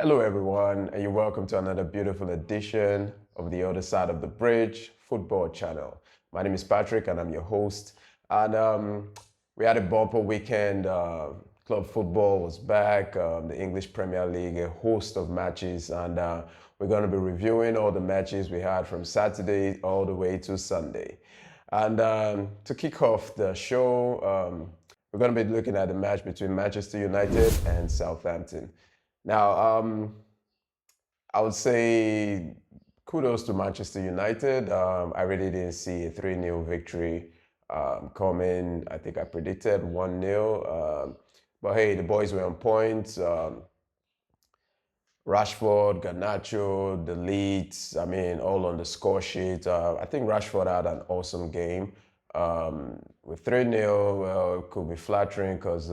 Hello, everyone, and you're welcome to another beautiful edition of the Other Side of the Bridge football channel. My name is Patrick, and I'm your host. And we had a bumper weekend. Club football was back, the English Premier League, a host of matches, and we're going to be reviewing all the matches we had from Saturday all the way to Sunday. And to kick off the show, we're going to be looking at the match between Manchester United and Southampton. Now, I would say kudos to Manchester United. I really didn't see a 3-0 victory coming. I think I predicted 1-0. But hey, the boys were on point. Rashford, Garnacho, the Leeds, all on the score sheet. I think Rashford had an awesome game. With 3-0, well, it could be flattering because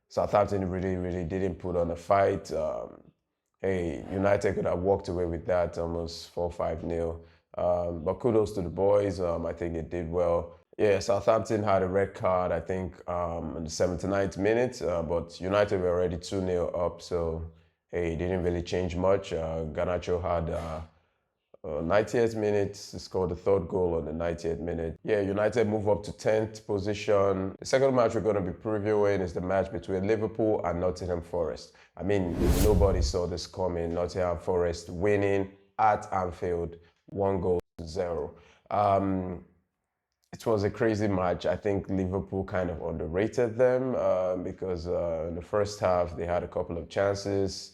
Southampton really didn't put on a fight. Hey, United could have walked away with that almost 4-5-0. But kudos to the boys. I think they did well. Yeah, Southampton had a red card, I think, in the 79th minute, but United were already 2-0 up, so hey, it didn't really change much. Garnacho had 90th minute, he scored the third goal on the 90th minute. Yeah, United move up to 10th position. The second match we're going to be previewing is the match between Liverpool and Nottingham Forest. Nobody saw this coming. Nottingham Forest winning at Anfield, 1-0. It was a crazy match. I think Liverpool kind of underrated them because in the first half they had a couple of chances.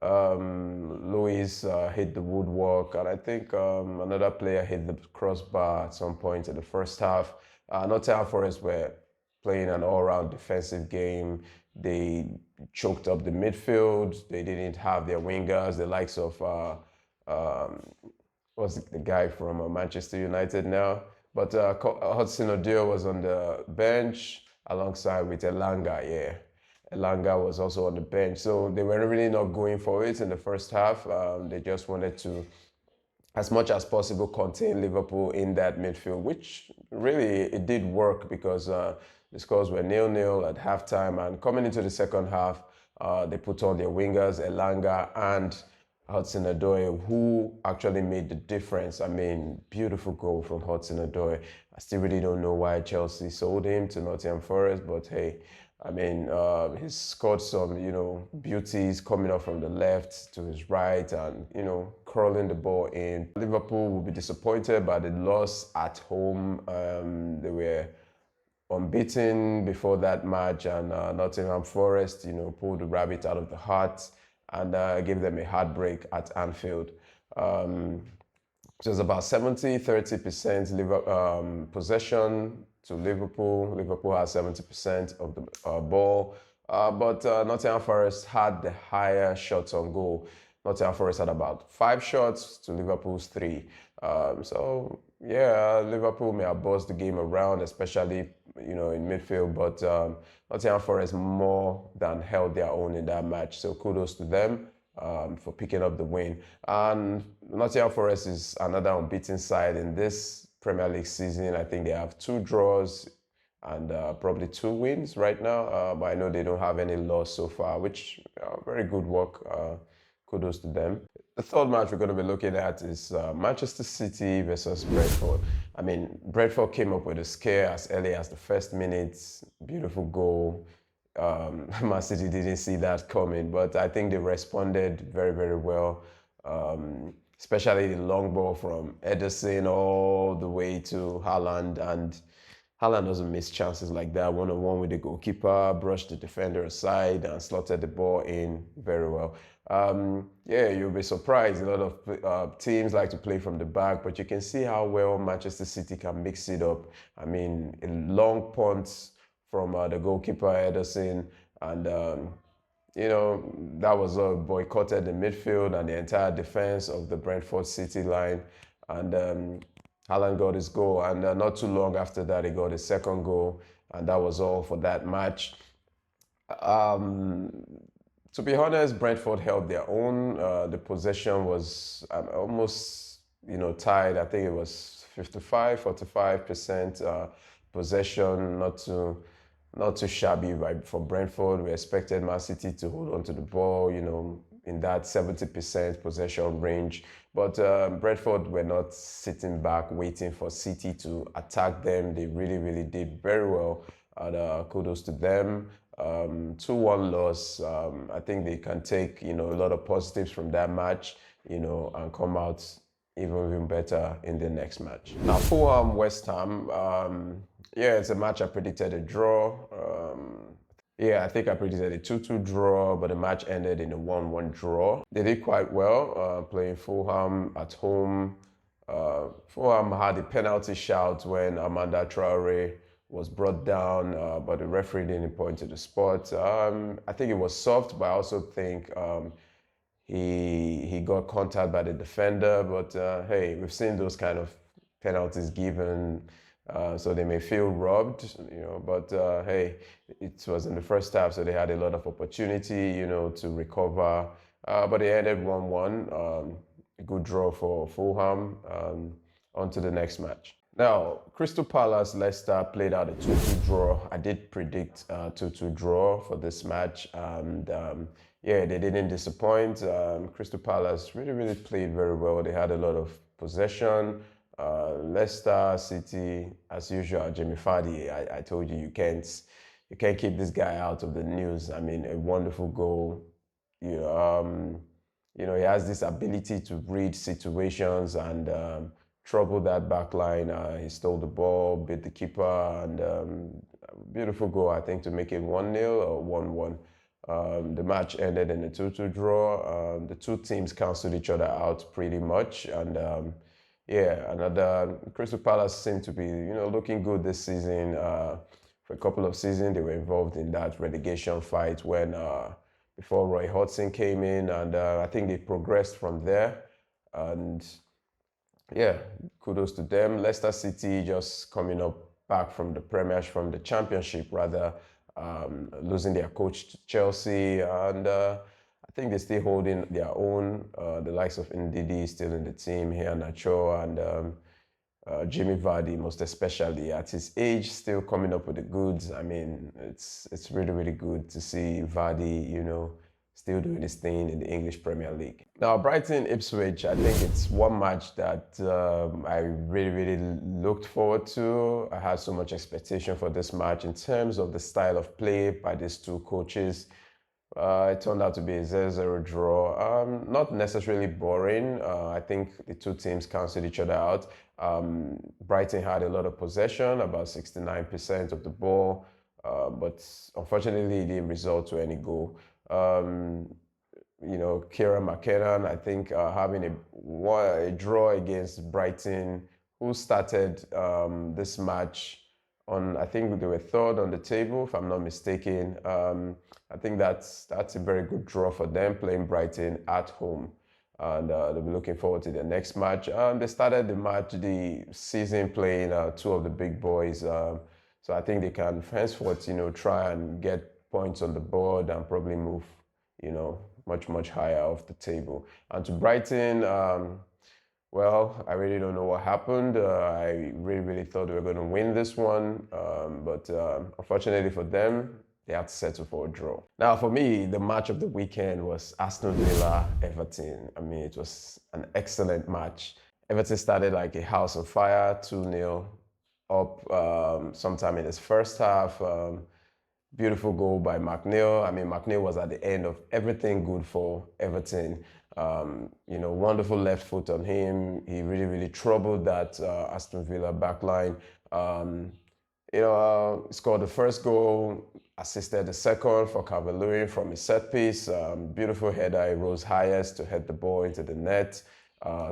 Luis hit the woodwork, and I think another player hit the crossbar at some point in the first half. Nottingham Forest were playing an all-round defensive game. They choked up the midfield. They didn't have their wingers, the likes of what's the guy from Manchester United now? But Hudson-Odoi was on the bench alongside with Elanga, yeah. Elanga was also on the bench. So they were really not going for it in the first half. They just wanted to, as much as possible, contain Liverpool in that midfield, which really it did work because the scores were 0-0 at halftime. And coming into the second half, they put on their wingers, Elanga and Hudson-Odoi, who actually made the difference. Beautiful goal from Hudson-Odoi. I still really don't know why Chelsea sold him to Nottingham Forest, but hey, he's scored some, beauties coming up from the left to his right and, curling the ball in. Liverpool will be disappointed by the loss at home. They were unbeaten before that match, and Nottingham Forest, pulled the rabbit out of the hat and gave them a heartbreak at Anfield. It was about 70-30% possession to Liverpool. Liverpool had 70% of the ball, but Nottingham Forest had the higher shots on goal. Nottingham Forest had about 5 shots to Liverpool's 3. So yeah, Liverpool may have bossed the game around, especially in midfield, but Nottingham Forest more than held their own in that match. So kudos to them for picking up the win. And Nottingham Forest is another unbeaten side in this Premier League season. I think they have 2 draws and probably 2 wins right now. But I know they don't have any loss so far, which very good work. Kudos to them. The third match we're going to be looking at is Manchester City versus Brentford. Brentford came up with a scare as early as the first minute. Beautiful goal. Man City didn't see that coming, but I think they responded very well. Especially the long ball from Ederson all the way to Haaland, and Haaland doesn't miss chances like that. One-on-one with the goalkeeper, brushed the defender aside and slotted the ball in very well. Yeah, you'll be surprised. A lot of teams like to play from the back, but you can see how well Manchester City can mix it up. Long punts from the goalkeeper Ederson, and that was boycotted the midfield and the entire defense of the Brentford City line, and Haaland got his goal, and not too long after that he got his second goal, and that was all for that match. To be honest, Brentford held their own. The possession was almost tied. I think it was 55-45% possession, not too shabby, right, for Brentford. We expected Man City to hold on to the ball, in in that 70% possession range. But Brentford were not sitting back waiting for City to attack them. They really, really did very well. And kudos to them. 2-1 loss. I think they can take, a lot of positives from that match, and come out even better in the next match. Now, Fulham, West Ham. Yeah, it's a match I predicted a draw. Yeah, I think I predicted a 2-2 draw, but the match ended in a 1-1 draw. They did quite well playing Fulham at home. Fulham had a penalty shout when Amanda Traore was brought down, but the referee didn't point to the spot. I think it was soft, but I also think he got contacted by the defender. But hey, we've seen those kind of penalties given. So they may feel robbed, but hey, it was in the first half, so they had a lot of opportunity, to recover. But they ended 1-1. A good draw for Fulham. On to the next match. Now, Crystal Palace, Leicester played out a 2-2 draw. I did predict a 2-2 draw for this match, and yeah, they didn't disappoint. Crystal Palace really, really played very well. They had a lot of possession. Leicester City, as usual, Jamie Vardy. I told you you can't keep this guy out of the news. I mean, a wonderful goal. He has this ability to read situations and trouble that back line. He stole the ball, beat the keeper, and beautiful goal, I think, to make it 1-0 or 1-1. The match ended in a 2-2 draw. The two teams cancelled each other out pretty much, and yeah, another Crystal Palace seemed to be, looking good this season. For a couple of seasons, they were involved in that relegation fight when before Roy Hodgson came in, and I think they progressed from there. And yeah, kudos to them. Leicester City just coming up back from the Championship rather, losing their coach to Chelsea, and I think they're still holding their own. The likes of Ndidi is still in the team here, Nacho, and Jamie Vardy, most especially at his age, still coming up with the goods. I mean, it's really, really good to see Vardy, still doing his thing in the English Premier League. Now, Brighton Ipswich, I think it's one match that I really, really looked forward to. I had so much expectation for this match in terms of the style of play by these two coaches. It turned out to be a 0-0 draw. Not necessarily boring. I think the two teams canceled each other out. Brighton had a lot of possession, about 69% of the ball, but unfortunately it didn't result to any goal. Kieran McKenna, I think, having a draw against Brighton, who started this match I think they were third on the table, if I'm not mistaken. I think that's a very good draw for them, playing Brighton at home. And they'll be looking forward to their next match. They started the season playing two of the big boys. So I think they can henceforth, try and get points on the board and probably move, much, much higher off the table. And to Brighton, well, I really don't know what happened. I really, really thought they were going to win this one. But unfortunately for them, they had to settle for a draw. Now, for me, the match of the weekend was Aston Villa-Everton. I mean, it was an excellent match. Everton started like a house on fire, 2-0 up sometime in his first half. Beautiful goal by McNeil. I mean, McNeil was at the end of everything good for Everton. Wonderful left foot on him. He really, really troubled that Aston Villa backline. Scored the first goal, assisted the second for Calvert-Lewin from a set piece. Beautiful header. He rose highest to head the ball into the net.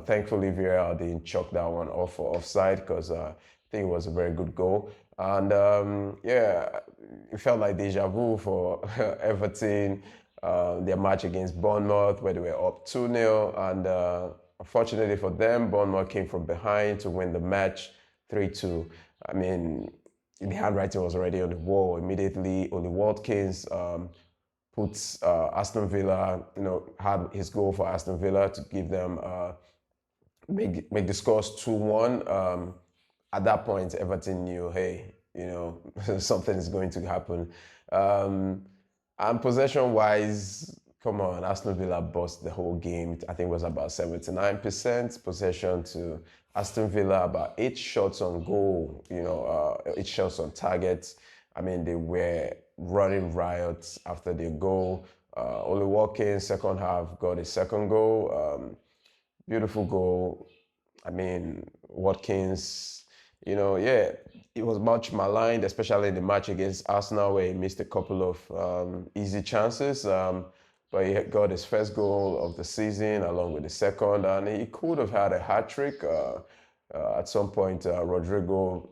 Thankfully, Villarreal didn't chuck that one off for offside because I think it was a very good goal. And yeah, it felt like deja vu for Everton. Their match against Bournemouth, where they were up 2-0, and unfortunately for them, Bournemouth came from behind to win the match 3-2. I mean, the handwriting was already on the wall. Immediately, Oli Watkins puts Aston Villa, had his goal for Aston Villa to give them, make the scores 2-1. At that point, Everton knew, hey, something is going to happen. And possession-wise, come on, Aston Villa bossed the whole game. I think it was about 79% possession to Aston Villa, about 8 shots on goal, 8 shots on target. I mean, they were running riots after their goal. Oli Watkins, second half, got a second goal. Beautiful goal. I mean, Watkins, yeah, it was much maligned, especially in the match against Arsenal where he missed a couple of easy chances. But he got his first goal of the season along with the second, and he could have had a hat trick. At some point, Rodrigo,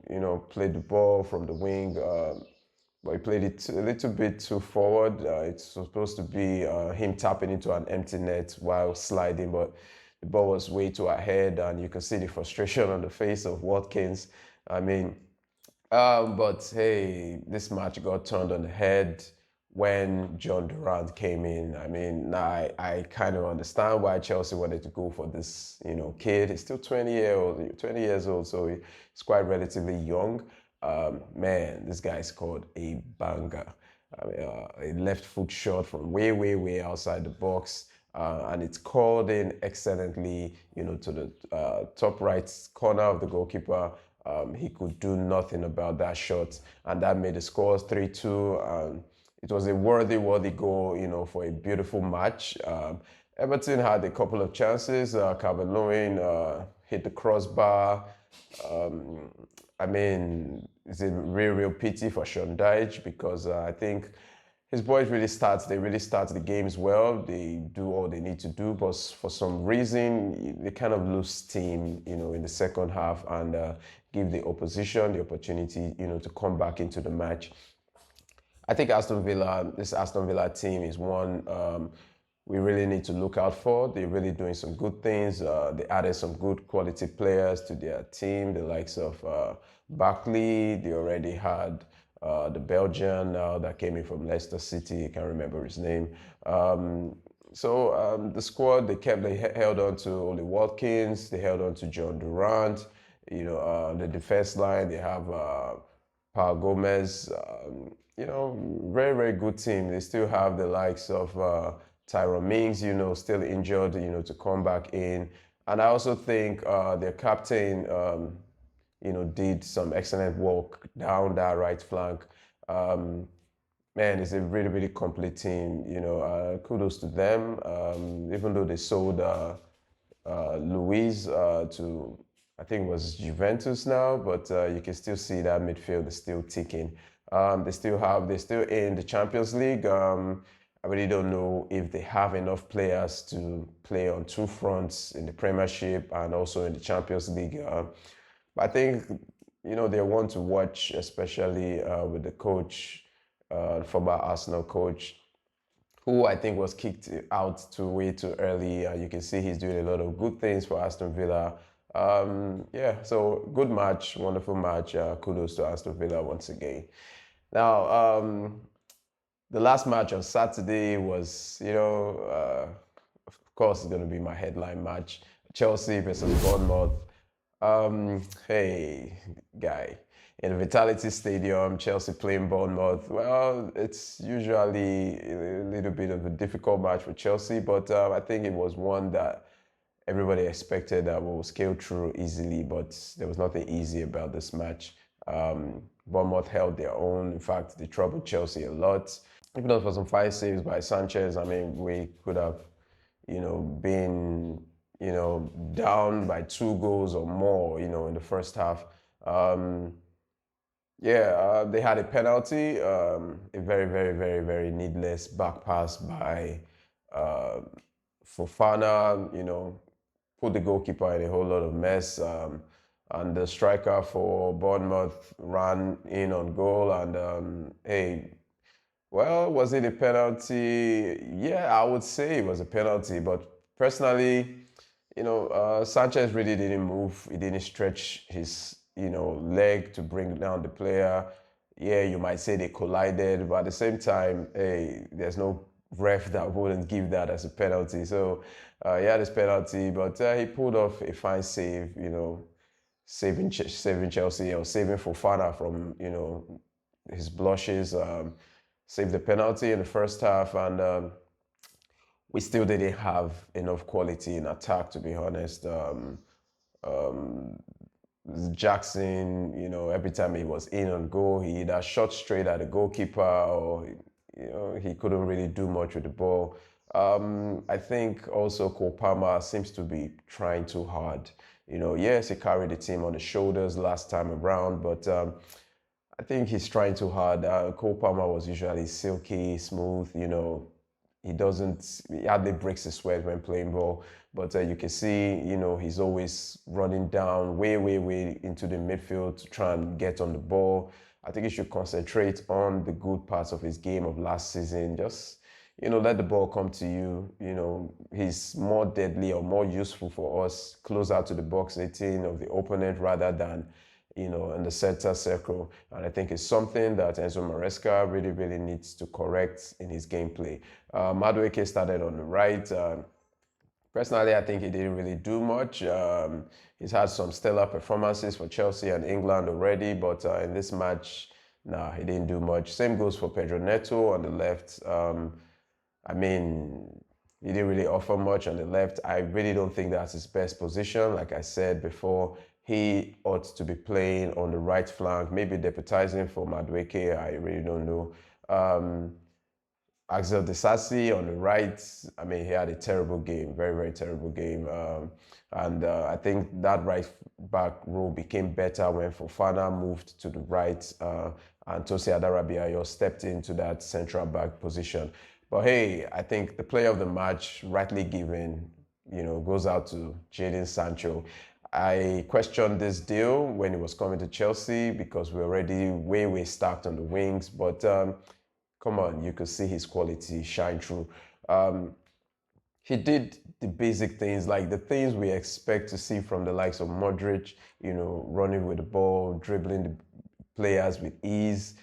played the ball from the wing, but he played it a little bit too forward. It's supposed to be him tapping into an empty net while sliding, but the ball was way too ahead, and you can see the frustration on the face of Watkins. I mean, but hey, this match got turned on the head when John Durant came in. I mean, I kind of understand why Chelsea wanted to go for this, kid. He's still 20 years old, so he's quite relatively young. Man, this guy scored a banger. I mean, a left foot shot from way, way, way outside the box. And it's called in excellently, to the top right corner of the goalkeeper. He could do nothing about that shot, and that made the score 3-2. It was a worthy goal, for a beautiful match. Everton had a couple of chances. Calvert-Lewin hit the crossbar. I mean, it's a real pity for Sean Dyche because I think his boys they really start the games well. They do all they need to do, but for some reason, they kind of lose steam, in the second half and give the opposition the opportunity, to come back into the match. I think this Aston Villa team is one we really need to look out for. They're really doing some good things. They added some good quality players to their team, the likes of Barkley. They already had the Belgian that came in from Leicester City. I can't remember his name. So the squad, they held on to Oli Watkins. They held on to John Durant. The defense line, they have Paul Gomez. Very, very good team. They still have the likes of Tyrone Mings, still injured, to come back in. And I also think their captain, did some excellent work down that right flank. Man, it's a really, really complete team. Kudos to them. Even though they sold Luiz to, I think it was Juventus now, but you can still see that midfield is still ticking. They're still in the Champions League. I really don't know if they have enough players to play on two fronts in the Premiership and also in the Champions League. But I think, they're one to watch, especially with the coach, former Arsenal coach, who I think was kicked out way too early. You can see he's doing a lot of good things for Aston Villa. So good match, wonderful match. Kudos to Aston Villa once again. Now, the last match on Saturday was, of course, it's going to be my headline match. Chelsea versus Bournemouth. Hey, guy. In Vitality Stadium, Chelsea playing Bournemouth. Well, it's usually a little bit of a difficult match for Chelsea, but I think it was one that everybody expected that will scale through easily, but there was nothing easy about this match. Bournemouth held their own. In fact, they troubled Chelsea a lot. If not for some fine saves by Sanchez, I mean, we could have, been, down by 2 goals or more, in the first half. They had a penalty, a very, very, very, very needless back pass by Fofana, put the goalkeeper in a whole lot of mess. And the striker for Bournemouth ran in on goal. And was it a penalty? Yeah, I would say it was a penalty. But personally, Sanchez really didn't move. He didn't stretch his, leg to bring down the player. Yeah, you might say they collided, but at the same time, there's no ref that wouldn't give that as a penalty. So he had his penalty, but he pulled off a fine save, saving Chelsea or saving Fofana from, his blushes. Saved the penalty in the first half, and we still didn't have enough quality in attack, to be honest. Jackson, every time he was in on goal, he either shot straight at the goalkeeper or, he couldn't really do much with the ball. I think also Cole Palmer seems to be trying too hard. Yes, he carried the team on the shoulders last time around, but I think he's trying too hard. Cole Palmer was usually silky, smooth, he hardly breaks his sweat when playing ball. But you can see, he's always running down way, way, way into the midfield to try and get on the ball. I think he should concentrate on the good parts of his game of last season. Just, let the ball come to you. He's more deadly or more useful for us closer to the box 18 of the opponent rather than in the center circle. And I think it's something that Enzo Maresca really, really needs to correct in his gameplay. Madueke started on the right. Personally, I think he didn't really do much. He's had some stellar performances for Chelsea and England already, but in this match, nah, he didn't do much. Same goes for Pedro Neto on the left. I mean, he didn't really offer much on the left. I really don't think that's his best position. Like I said before, he ought to be playing on the right flank, maybe deputizing for Madueke. I really don't know. Axel Disasi on the right, I mean, he had a terrible game, very, very terrible game. And I think that right back role became better when Fofana moved to the right and Tosi Adarabiayo stepped into that central back position. But hey, I think the player of the match, rightly given, goes out to Jadon Sancho. I questioned this deal when he was coming to Chelsea because we're already way, way stacked on the wings. But come on, you could see his quality shine through. He did the basic things, like the things we expect to see from the likes of Modric, running with the ball, dribbling the players with ease.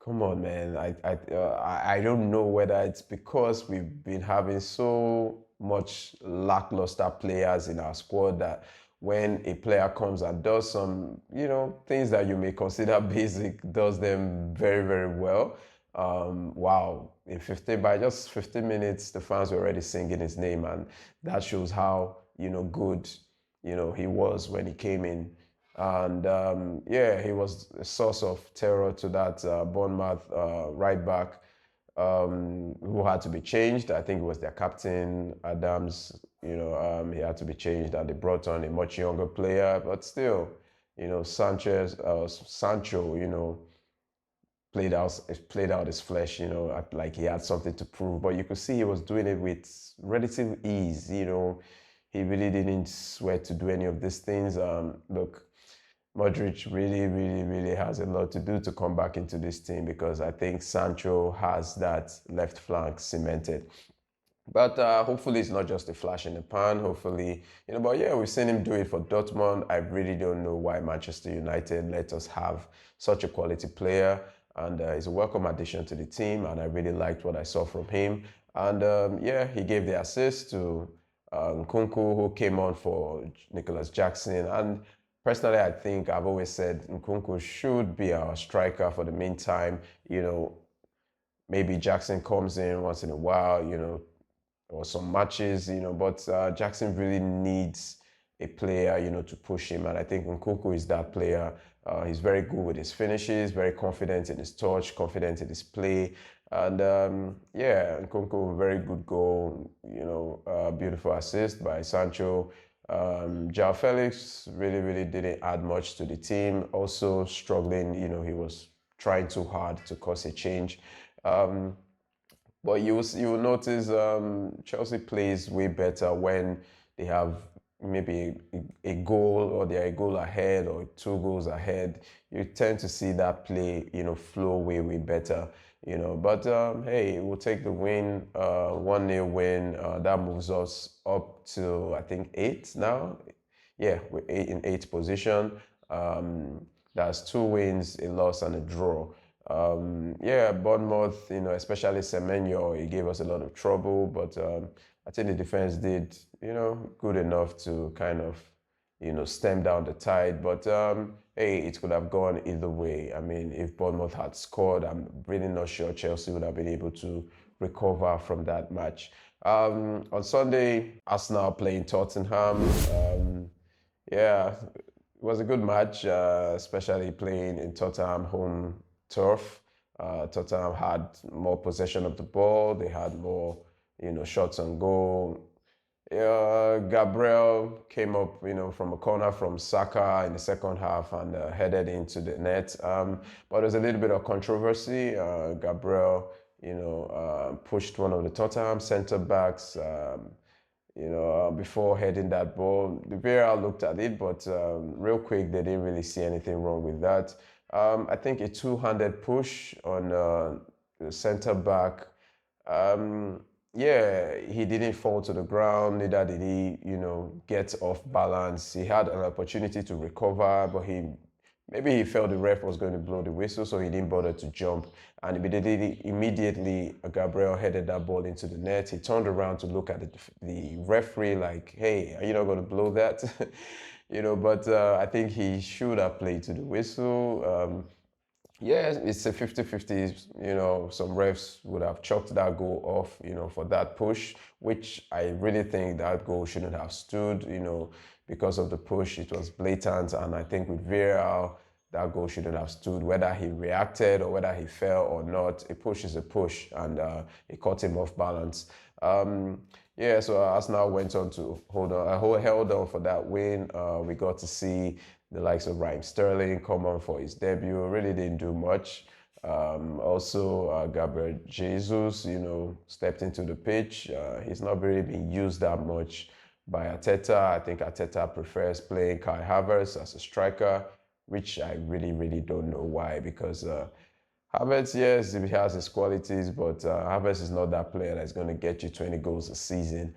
Come on, man. I don't know whether it's because we've been having so much lackluster players in our squad that when a player comes and does some, things that you may consider basic, does them very, very well. Wow, by just 15 minutes, the fans were already singing his name, and that shows how, good, he was when he came in. And yeah, he was a source of terror to that Bournemouth right back who had to be changed. I think it was their captain, Adams, he had to be changed, and they brought on a much younger player, but still, Sancho, played out his flesh, like he had something to prove. But you could see he was doing it with relative ease, he really didn't sweat to do any of these things. Look, Modric really, really, really has a lot to do to come back into this team because I think Sancho has that left flank cemented. But hopefully it's not just a flash in the pan. Hopefully, but yeah, we've seen him do it for Dortmund. I really don't know why Manchester United let us have such a quality player. And he's a welcome addition to the team. And I really liked what I saw from him. And yeah, he gave the assist to Nkunku, who came on for Nicholas Jackson. And personally, I think I've always said Nkunku should be our striker for the meantime. Maybe Jackson comes in once in a while, or some matches, but Jackson really needs a player, to push him. And I think Nkunku is that player. He's very good with his finishes, very confident in his touch, confident in his play. And yeah, Nkunku, very good goal, beautiful assist by Sancho. João Felix really, really didn't add much to the team. Also struggling, he was trying too hard to cause a change. But you will notice Chelsea plays way better when they have maybe a goal or they're a goal ahead or 2 goals ahead. You tend to see that play, flow way, way better. But hey, we'll take the win, 1-0 win. That moves us up to, I think, 8 now. Yeah, we're in 8th position. That's 2 wins, a loss, and a draw. Yeah, Bournemouth, especially Semenyo, he gave us a lot of trouble, but I think the defense did, good enough to kind of, stem down the tide. But hey, it could have gone either way. I mean, if Bournemouth had scored, I'm really not sure Chelsea would have been able to recover from that match. On Sunday, Arsenal playing Tottenham. Yeah, it was a good match, especially playing in Tottenham home turf. Tottenham had more possession of the ball. They had more, shots on goal. Gabriel came up, from a corner from Saka in the second half and headed into the net. But there's a little bit of controversy. Gabriel, pushed one of the Tottenham centre backs. Before heading that ball. The VAR looked at it, but real quick, they didn't really see anything wrong with that. I think a two-handed push on the center back. Yeah, he didn't fall to the ground, neither did he, get off balance. He had an opportunity to recover, but maybe he felt the ref was going to blow the whistle, so he didn't bother to jump. And immediately, Gabriel headed that ball into the net. He turned around to look at the referee like, hey, are you not going to blow that? But I think he should have played to the whistle. Yeah, it's a 50-50, some refs would have chalked that goal off, for that push, which I really think that goal shouldn't have stood, because of the push. It was blatant, and I think with VAR, that goal shouldn't have stood. Whether he reacted or whether he fell or not, a push is a push, and it caught him off balance. Yeah, so Arsenal went on to held on for that win. We got to see the likes of Raheem Sterling come on for his debut. Really didn't do much. Also, Gabriel Jesus, stepped into the pitch. He's not really been used that much by Arteta. I think Arteta prefers playing Kai Havertz as a striker, which I really, really don't know why, because Havertz, yes, he has his qualities, but Havertz is not that player that's going to get you 20 goals a season,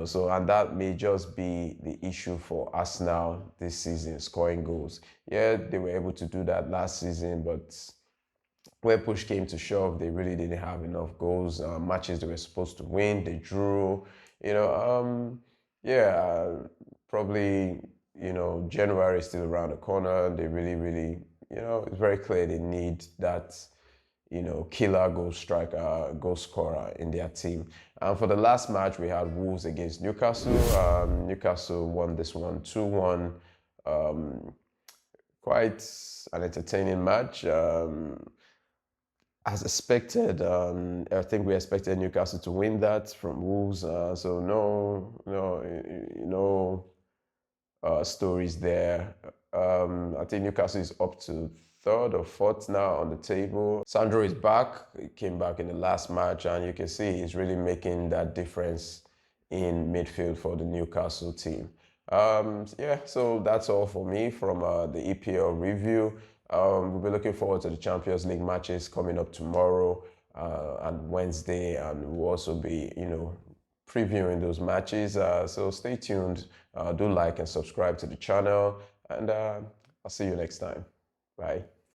So, and that may just be the issue for Arsenal this season, scoring goals. Yeah, they were able to do that last season, but when push came to shove, they really didn't have enough goals. Matches they were supposed to win, they drew. Yeah, probably, January is still around the corner. They really, really, it's very clear they need that, killer goal striker, goal scorer in their team. And for the last match, we had Wolves against Newcastle. Newcastle won this one 2-1. Quite an entertaining match. As expected, I think we expected Newcastle to win that from Wolves. So no stories there. I think Newcastle is up to third or fourth now on the table. Sandro is back. He came back in the last match, and you can see he's really making that difference in midfield for the Newcastle team. Yeah, so that's all for me from the EPL review. We'll be looking forward to the Champions League matches coming up tomorrow and Wednesday, and we'll also be, previewing those matches. So stay tuned. Do like and subscribe to the channel, and I'll see you next time. Bye.